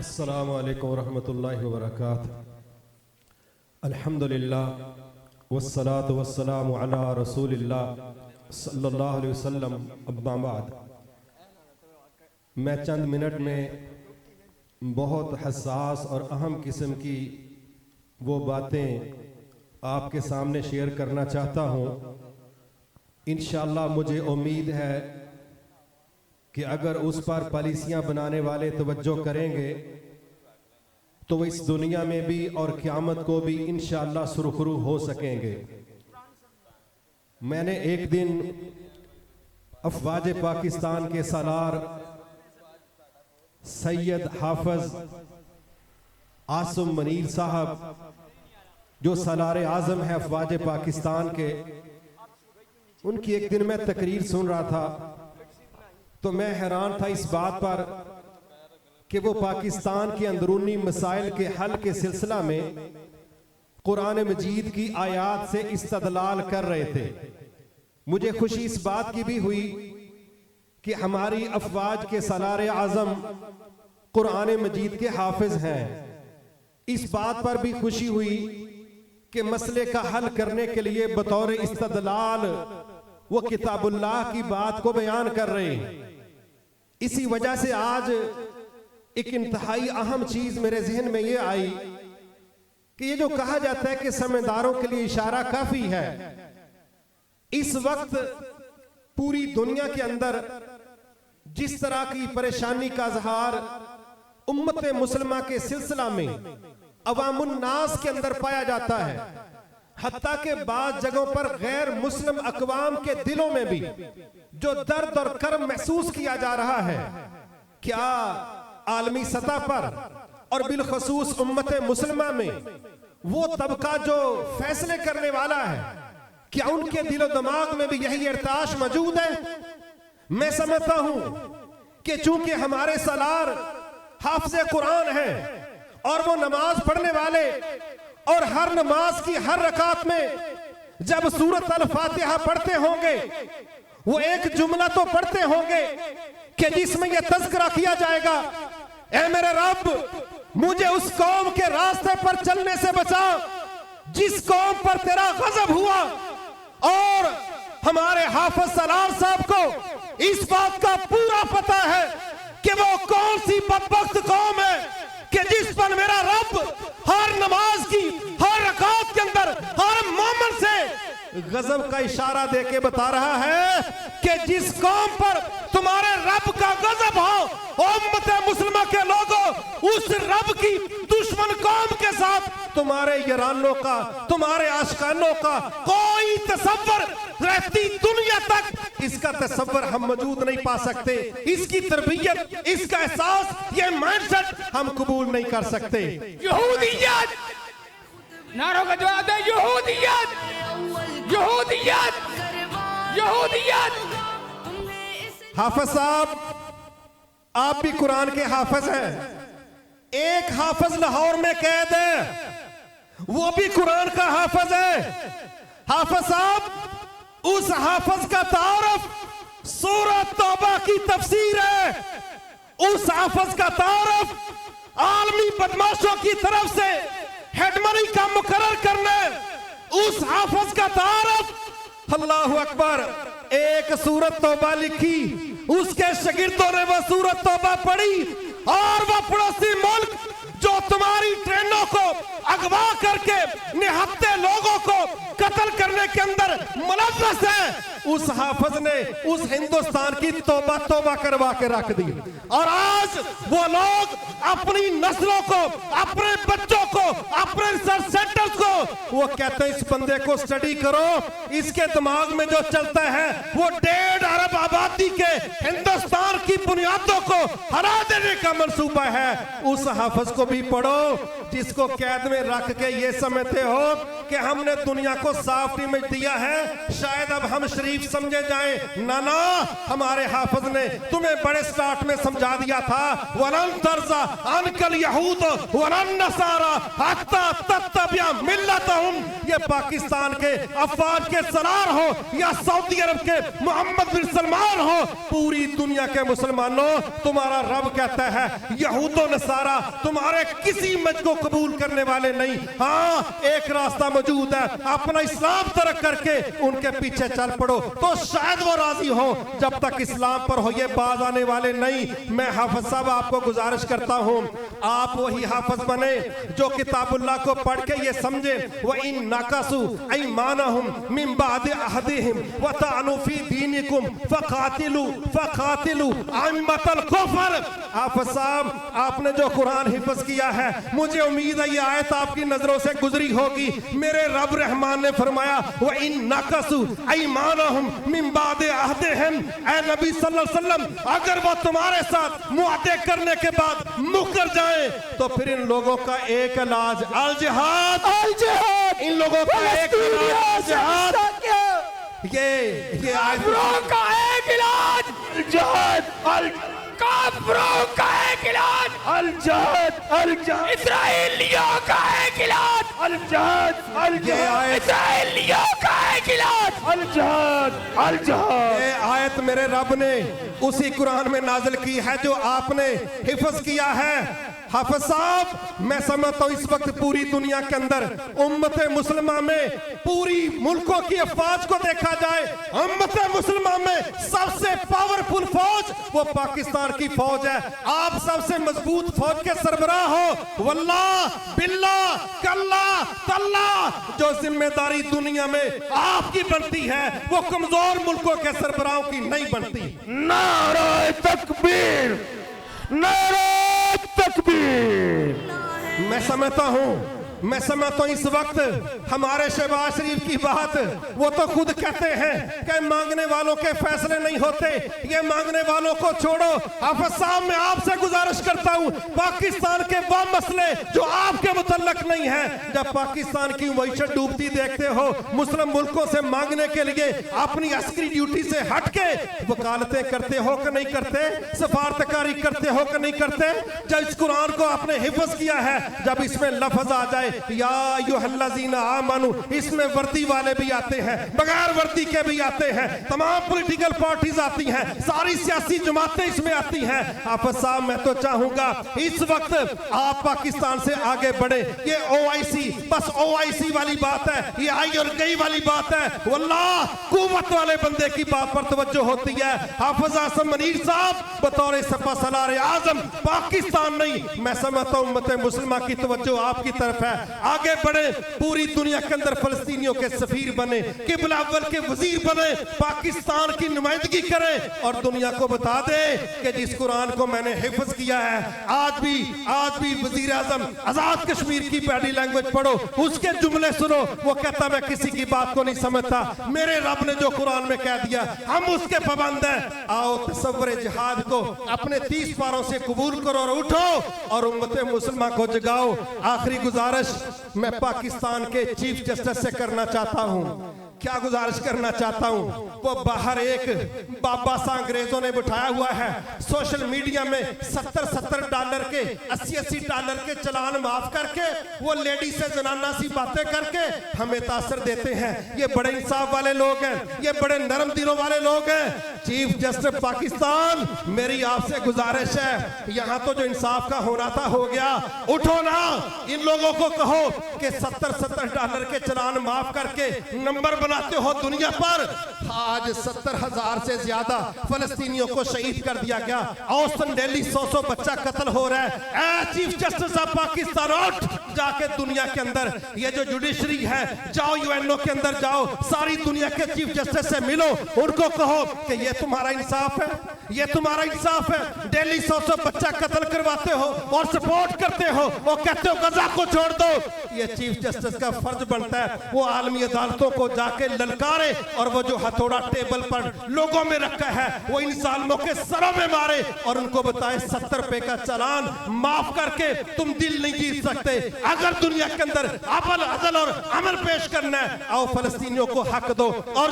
अस्सलामु अलैकुम रहमतुल्लाहि व बरकातुहू। अल्हम्दुलिल्लाह वस्सलातु वस्सलामु अला रसूलिल्लाह सल्लल्लाहु अलैहि वसल्लम। अम्मा बाद, मैं चंद मिनट में बहुत हसास और अहम किस्म की वो बातें आपके सामने शेयर करना चाहता हूँ। इंशाअल्लाह मुझे उम्मीद है कि अगर उस पर पॉलिसियां बनाने वाले तवज्जो करेंगे तो वो इस दुनिया में भी और क़यामत को भी इंशाअल्लाह सुरखरू हो सकेंगे। मैंने एक दिन अफवाज पाकिस्तान के सालार सैयद हाफिज आसिम मनीर साहब, जो सालार आज़म है अफवाज पाकिस्तान के, उनकी एक दिन मैं तकरीर सुन रहा था तो मैं हैरान था इस बात पर कि वो पाकिस्तान के अंदरूनी मसाइल के हल के सिलसिला में कुरान मजीद की आयात से इस्तदलाल कर रहे थे। मुझे खुशी इस बात की भी हुई कि हमारी अफवाज के सालार आज़म कुरान मजीद के हाफिज हैं। इस बात पर भी खुशी हुई कि मसले का हल करने के लिए बतौर इस्तदलाल वो किताबुल्लाह की बात को बयान कर रहे हैं। इसी वजह से आज एक इंतहाई अहम चीज मेरे जहन में ये आई कि ये जो कहा जाता है कि समझदारों के लिए इशारा काफी है, इस वक्त पूरी दुनिया के अंदर जिस तरह की परेशानी का इज़हार उम्मत मुस्लिमा के सिलसिला में अवामुन नास के अंदर पाया जाता है, हत्ता के बाद जगहों पर गैर मुस्लिम अकवाम के दिलों में भी जो दर्द और कर्म महसूस किया जा रहा है, क्या आलमी सतह पर और बिलखसूस उम्मत मुस्लिमा में वो तबका जो फैसले करने वाला है, क्या उनके दिलो दिमाग में भी यही इर्ताश मौजूद है? मैं समझता हूं कि चूंकि हमारे सालार हाफिज़े कुरान है और वो नमाज पढ़ने वाले, और हर नमाज की हर रकात में जब सूरत अल फातिहा पढ़ते होंगे वो एक जुमला तो पढ़ते होंगे कि जिसमें यह तज़किरा किया जाएगा, ऐ मेरे रब मुझे उस कौम के रास्ते पर चलने से बचा जिस कौम पर तेरा गजब हुआ। और हमारे हाफिज सलार साहब को इस बात का पूरा पता है कि वो कौन सी बदबख्त कौम है कि जिस पर मेरा रब हर नमाज की हर रकात के अंदर हर मोमेंट से गजब का इशारा देके बता रहा है कि जिस कौम पर तुम्हारे रब का गजब हो, उम्मत मुस्लिमा के लोगों, उस रब की दुश्मन कौम के साथ तुम्हारे यरानों का, तुम्हारे आशिकानों का कोई तसव्वुर रहती दुनिया तक इसका तसव्वुर हम मौजूद नहीं पा सकते। इसकी तरबियत, इसका एहसास, ये माइंडसेट हम कबूल नहीं कर सकते। यहूदियत, नारों का जवाब दे। यहूदियत, यहूदियत, यहूदियत। हाफिज साहब, आप भी कुरान के हाफिज हैं। एक हाफिज लाहौर में कैद है, वो भी कुरान का हाफिज है। हाफिज साहब, उस हाफिज का तारुफ सूरत तौबा की तफसीर है। उस हाफिज का तारुफ आलमी बदमाशों की तरफ से हेडमनी का मुकर्रर करने, उस हाफिज का तारुफ, अल्लाहु अकबर, एक सूरत तौबा लिखी, उसके शागिर्दों ने वह सूरत तौबा पढ़ी और वह पड़ोसी मुल्क जो तुम्हारी ट्रेनों को अगवा करके निहत्ते लोगों को कत्ल करने के अंदर मुलव्वस है, उस हाफिज ने उस हिंदुस्तान की तौबा तौबा करवा के रख दी। और आज वो लोग अपनी नस्लों को, अपने बच्चों को, अपने रिसर्च सेंटर्स को वो कहते हैं इस बंदे को स्टडी करो, इसके दिमाग में जो चलता है वो 1.5 अरब आबादी के हिंदुस्तान की बुनियादों को हरा देने का मंसूबा है। उस हाफिज को भी पढ़ो जिसको कैद में रख के ये समझते हो कि हमने दुनिया को साफ इमेज दिया है, शायद अब हम शरीफ तकलीफ समझे जाए। ना, हमारे हाफिज ने तुम्हें बड़े स्टार्ट में समझा दिया था, वलन तर्जा अनकल यहूद वलन नसारा हत्ता तत्तबिया मिल्लतहुम। ये पाकिस्तान के अफवाज के सलार हो या सऊदी अरब के मोहम्मद बिन सलमान हो, पूरी दुनिया के मुसलमानों, तुम्हारा रब कहता है यहूदो नसारा तुम्हारे किसी मत को कबूल करने वाले नहीं। हाँ, एक रास्ता मौजूद है, अपना इस्लाम तरक करके उनके पीछे चल पड़ो तो शायद वो राजी हो। जब तक इस्लाम पर हो ये बाज आने वाले नहीं। मैं हाफिज साहब आपको गुजारिश करता हूँ, आप वही हाफिज बने जो किताबुल्लाह को पढ़ के ये समझे व इन नकसु ईमानहुम मिन बाद अहदिहिम व तानु फी दीनिकुम फकातिलु अइम्मतल कुफ्र। हाफिज साहब, आपने जो कुरान हिफ्ज किया है, मुझे उम्मीद है ये आयत आपकी नजरों से गुजरी होगी। मेरे रब रहमान ने फरमाया व इन नकसु ईमानहुम मिन बाद अहदिहिम, ऐ नबी सल्लल्लाहु अलैहि वसल्लम, अगर वो तुम्हारे साथ मुआहदे करने के बाद मुकर जाए तो फिर इन लोगों का एक इलाज अल जिहाद, इन लोगों का एक इलाज जिहाद। ये काफिरों का एक इलाज जिहाद, काफिरों का एक इलाज अल जिहाद, इस्राएलियों का एक इलाज अल जिहाद, इस्राएलियों का एक इलाज अल जिहाद। ये आयत मेरे रब ने उसी कुरान में नाजिल की है जो आपने हिफ्ज किया है। हाफिज साहब, मैं समझता हूँ इस वक्त पूरी दुनिया के अंदर उम्मत मुसलमान में, पूरी मुल्कों की अफवाज को देखा जाए, उम्मत मुसलमान में सबसे पावरफुल फौज वो पाकिस्तान की फौज है। आप सबसे मजबूत फौज के सरबराह हो। वल्लाह बिल्लाह कल्ला तल्ला, जो जिम्मेदारी दुनिया में आपकी बनती है वो कमजोर मुल्कों के सरबराहों की नहीं बनती। नारे तकबीर, नारे तकबीर। मैं समझता हूँ इस वक्त हमारे शहबाज शरीफ की बात, वो तो खुद कहते हैं कि मांगने वालों के फैसले नहीं होते, ये मांगने वालों को छोड़ो। हाफिज साहब, मैं आपसे गुजारिश करता हूँ, पाकिस्तान के वो मसले जो आपके मुतल्लक नहीं है, जब पाकिस्तान की मईशत डूबती देखते हो, मुस्लिम मुल्कों से मांगने के लिए अपनी अस्करी ड्यूटी से हटके वकालतें करते हो कि नहीं करते, सफारतकारी करते हो कि नहीं करते। जब इस कुरान को आपने हिफ्ज किया है, जब इसमें लफ्ज आ जाए या अय्युहल्लज़ीना आमनू, इसमें वर्दी वाले भी आते हैं, बगैर वर्दी के भी आते हैं, तमाम पॉलिटिकल पार्टीज आती हैं, सारी सियासी जमातें इसमें आती हैं। हाफिज साहब, मैं तो चाहूंगा इस वक्त आप पाकिस्तान से आगे बढ़े। ये ओआईसी बस ओआईसी वाली बात है, ये आई और गई वाली बात है। वल्लाह कुव्वत वाले बंदे की बात पर तवज्जो होती है। हाफिज आसम मनीर साहब बतौर सपा सलार आजम पाकिस्तान नहीं, मैं समझता हूं उम्मत मुस्लिमा की तवज्जो आपकी तरफ है। आगे बढ़े, पूरी दुनिया के अंदर फलस्तीनियों के सफीर बने, किबला अव्वल के वजीर बने, पाकिस्तान की नुमाइंदगी करें और दुनिया को बता दे कि जिस कुरान को मैंने हिफ्ज किया है, आज भी वजीर आजम आजाद कश्मीर की बॉडी लैंग्वेज पढ़ो, उसके जुमले सुनो, वो कहता मैं किसी की बात को नहीं समझता, मेरे रब ने जो कुरान में कह दिया हम उसके पाबंद हैं। आओ तसव्वुर जिहाद को अपने 30 पारों से कबूल करो और उठो और उम्मत मुसलमान को जगाओ। आखिरी गुजारिश मैं पाकिस्तान के चीफ जस्टिस से करना चाहता हूं, क्या गुजारिश करना चाहता हूं, वो बाहर एक बाबा सा अंग्रेजों ने बिठाया हुआ है, सोशल मीडिया में $70 के $80 के चलान माफ करके वो लेडी से जनाना सी बातें करके हमें तासर देते हैं। ये बड़े इंसाफ वाले लोग हैं, ये बड़े नरम दिलों वाले लोग हैं। चीफ जस्टिस पाकिस्तान, मेरी आपसे गुजारिश है, यहाँ तो जो इंसाफ का होना था हो गया, उठो ना, इन लोगों को कहो कि $70 के चलान माफ करके नंबर बनाते हो दुनिया पर। आज 70,000 से ज्यादा फलस्तीनियों को शहीद कर दिया गया, औसतन डेली 100 बच्चा कत्ल हो रहा है। चीफ जस्टिस ऑफ पाकिस्तान, उठ जाके दुनिया के अंदर ये जो जुडिशरी है, जाओ यूएनओ के अंदर जाओ, सारी दुनिया के चीफ जस्टिस से मिलो, उनको कहो कि ये तुम्हारा इंसाफ है, ये तुम्हारा इंसाफ है? डेली 100 बच्चा कत्ल करवाते हो और सपोर्ट करते हो और कहते हो गजा को छोड़ दो। ये चीफ जस्टिस का फर्ज बनता है वो आलमी अदालतों को जाके ललकारे और वो जो हथौड़ा टेबल पर लोगों में रखा है वो इन जालिमों के सरों में मारे और उनको बताए 70 रुपए का चालान माफ करके तुम दिल नहीं जीत सकते। अगर दुनिया के अंदर अदल और अमल पेश करना है, आओ फलस्तीनियों को हक दो। और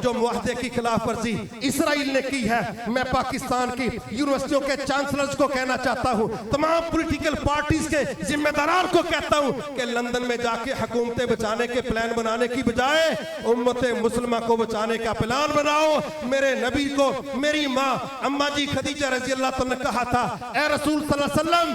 जो मुआहदे की खिलाफ वर्जी इसराइल ने की है, मैं पाकिस्तान की यूनिवर्सिटियों के चांसलर्स को कहना चाहता हूं, तमाम पॉलिटिकल पार्टीज के जिम्मेदारों को कहता हूं कि लंदन में जाके हुकूमतें बचाने के प्लान बनाने की बजाय उम्मते मुस्लिमा को बचाने का प्लान बनाओ। मेरे नबी को मेरी माँ अम्मा जी खदीजा रजी अल्लाह तआला ने कहा था, ए रसूल सल्लल्लाहु अलैहि वसल्लम,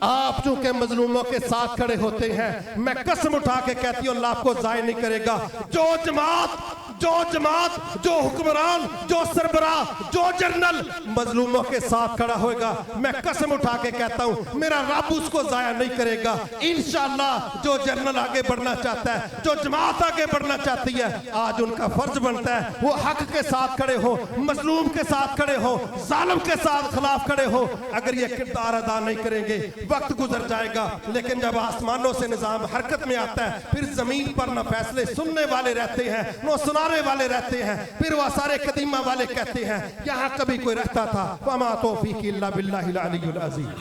आप चूंकि मजलूमों के साथ खड़े होते हैं, मैं कसम उठा के कहती हूं अल्लाह आपको जाय नहीं करेगा। जो जमात, जो हुक्मरान, जो सरबराह, जो जनरल मजलूमों के साथ खड़ा होगा, मैं कसम उठा के कहता हूं मेरा रब उसको जाया नहीं करेगा। इंशाअल्लाह जो जनरल आगे बढ़ना चाहता है, जो जमात आगे बढ़ना चाहती है, आज उनका फर्ज बनता है वो हक के साथ खड़े हो, मजलूम के साथ खड़े हो, जालिम के साथ खिलाफ खड़े हो। अगर ये किरदार अदा नहीं करेंगे वक्त गुजर जाएगा, लेकिन जब आसमानों से निजाम हरकत में आता है फिर जमीन पर न फैसले सुनने वाले रहते हैं न सुनाने वाले रहते हैं। फिर वह सारे कदीमा वाले कहते हैं यहाँ कभी कोई रहता था, वमा तौफीकी इल्ला बिल्लाहिल अलिय्युल अज़ीम।